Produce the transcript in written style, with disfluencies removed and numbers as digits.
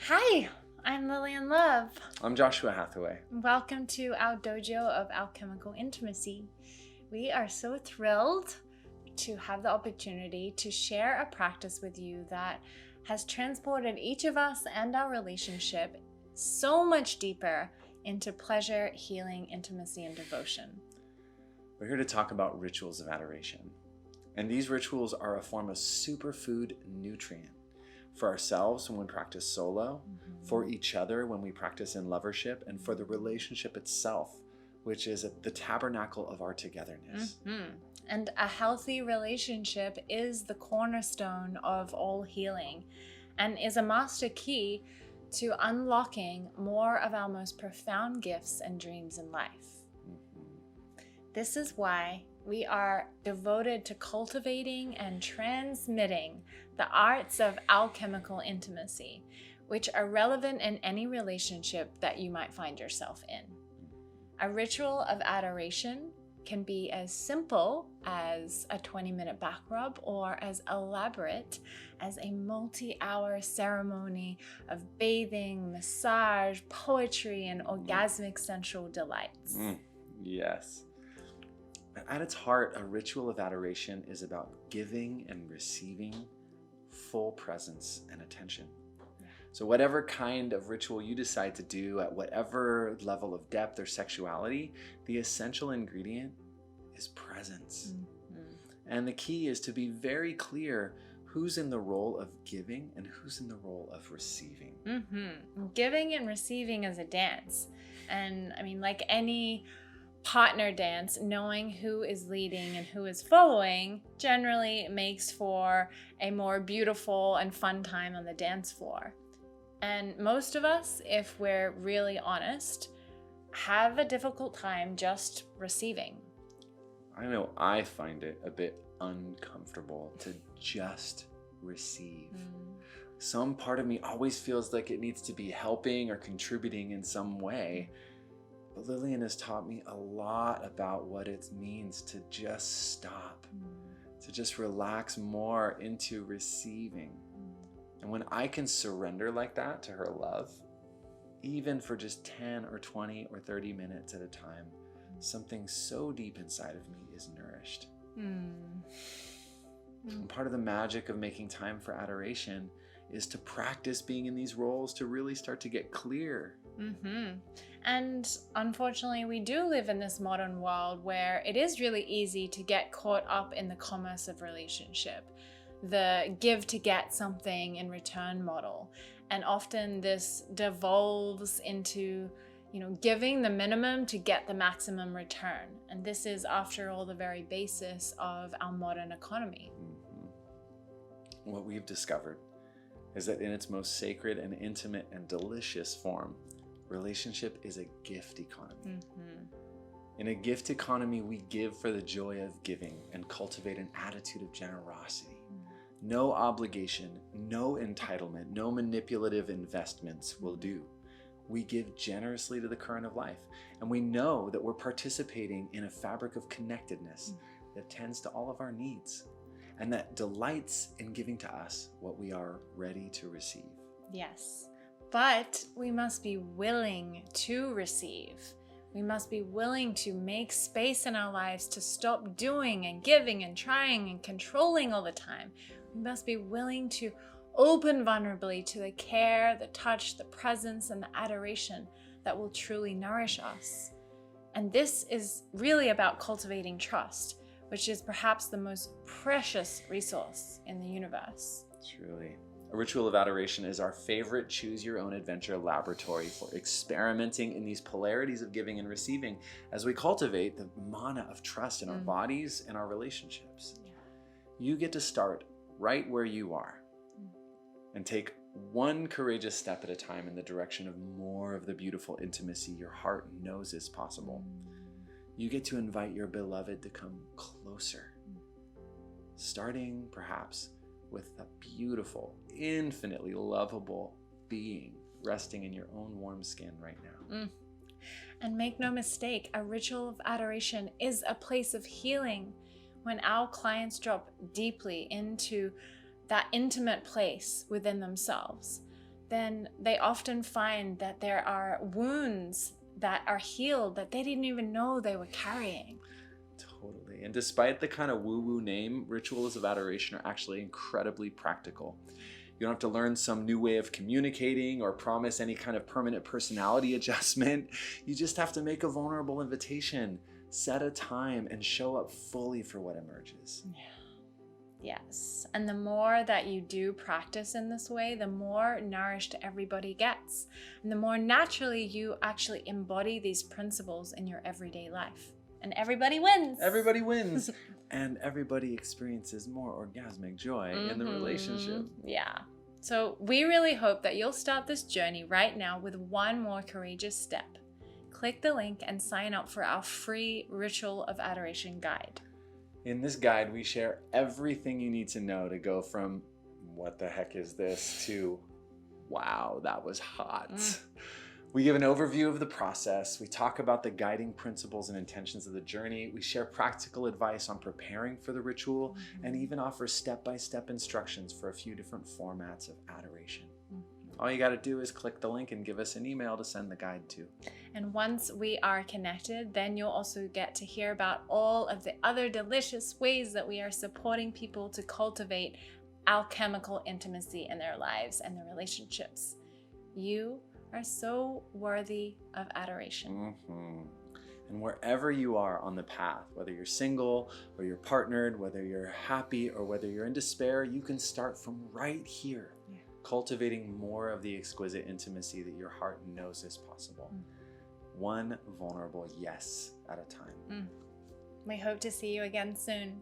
Hi, I'm Lillian Love. I'm Joshua Hathaway. Welcome to our dojo of Alchemical Intimacy. We are so thrilled to have the opportunity to share a practice with you that has transported each of us and our relationship so much deeper into pleasure, healing, intimacy, and devotion. We're here to talk about rituals of adoration. And these rituals are a form of superfood nutrient for ourselves when we practice solo, for each other when we practice in lovership, and for the relationship itself, which is the tabernacle of our togetherness. And a healthy relationship is the cornerstone of all healing and is a master key to unlocking more of our most profound gifts and dreams in life. This is why we are devoted to cultivating and transmitting the arts of alchemical intimacy, which are relevant in any relationship that you might find yourself in. A ritual of adoration can be as simple as a 20-minute back rub or as elaborate as a multi-hour ceremony of bathing, massage, poetry, and orgasmic sensual delights. Yes. At its heart, a ritual of adoration is about giving and receiving full presence and attention. So whatever kind of ritual you decide to do at whatever level of depth or sexuality, the essential ingredient is presence. And the key is to be very clear who's in the role of giving and who's in the role of receiving. Giving and receiving is a dance. And I mean, like any partner dance, knowing who is leading and who is following generally makes for a more beautiful and fun time on the dance floor. And most of us, if we're really honest, have a difficult time just receiving. I know I find it a bit uncomfortable to just receive. Some part of me always feels like it needs to be helping or contributing in some way. But Lillian has taught me a lot about what it means to just stop, to just relax more into receiving. And when I can surrender like that to her love, even for just 10 or 20 or 30 minutes at a time, something so deep inside of me is nourished. And part of the magic of making time for adoration is to practice being in these roles to really start to get clear. And unfortunately, we do live in this modern world where it is really easy to get caught up in the commerce of relationship, the give to get something in return model. And often this devolves into, giving the minimum to get the maximum return. And this is, after all, the very basis of our modern economy. What we've discovered is that in its most sacred and intimate and delicious form, relationship is a gift economy. In a gift economy, we give for the joy of giving and cultivate an attitude of generosity. No obligation, no entitlement, no manipulative investments will do. We give generously to the current of life, and we know that we're participating in a fabric of connectedness that tends to all of our needs and that delights in giving to us what we are ready to receive. Yes. But we must be willing to receive. We must be willing to make space in our lives to stop doing and giving and trying and controlling all the time. We must be willing to open vulnerably to the care, the touch, the presence, and the adoration that will truly nourish us. And this is really about cultivating trust, which is perhaps the most precious resource in the universe. Truly. A ritual of adoration is our favorite choose-your-own-adventure laboratory for experimenting in these polarities of giving and receiving as we cultivate the mana of trust in our bodies and our relationships. You get to start right where you are and take one courageous step at a time in the direction of more of the beautiful intimacy your heart knows is possible. You get to invite your beloved to come closer, starting perhaps with a beautiful, infinitely lovable being resting in your own warm skin right now. And make no mistake, a ritual of adoration is a place of healing. When our clients drop deeply into that intimate place within themselves, then they often find that there are wounds that are healed that they didn't even know they were carrying. Totally. And despite the kind of woo-woo name, rituals of adoration are actually incredibly practical. You don't have to learn some new way of communicating or promise any kind of permanent personality adjustment. You just have to make a vulnerable invitation, set a time, and show up fully for what emerges. Yeah. Yes. And the more that you do practice in this way, the more nourished everybody gets. And the more naturally you actually embody these principles in your everyday life. And everybody wins. Everybody wins. And everybody experiences more orgasmic joy in the relationship. Yeah. So we really hope that you'll start this journey right now with one more courageous step. Click the link and sign up for our free Ritual of Adoration guide. In this guide, we share everything you need to know to go from what the heck is this to wow, that was hot. We give an overview of the process. We talk about the guiding principles and intentions of the journey. We share practical advice on preparing for the ritual and even offer step-by-step instructions for a few different formats of adoration. All you got to do is click the link and give us an email to send the guide to. And once we are connected, then you'll also get to hear about all of the other delicious ways that we are supporting people to cultivate alchemical intimacy in their lives and their relationships. You are so worthy of adoration. And wherever you are on the path, whether you're single or you're partnered, whether you're happy or whether you're in despair, you can start from right here, cultivating more of the exquisite intimacy that your heart knows is possible. One vulnerable yes at a time. We hope to see you again soon.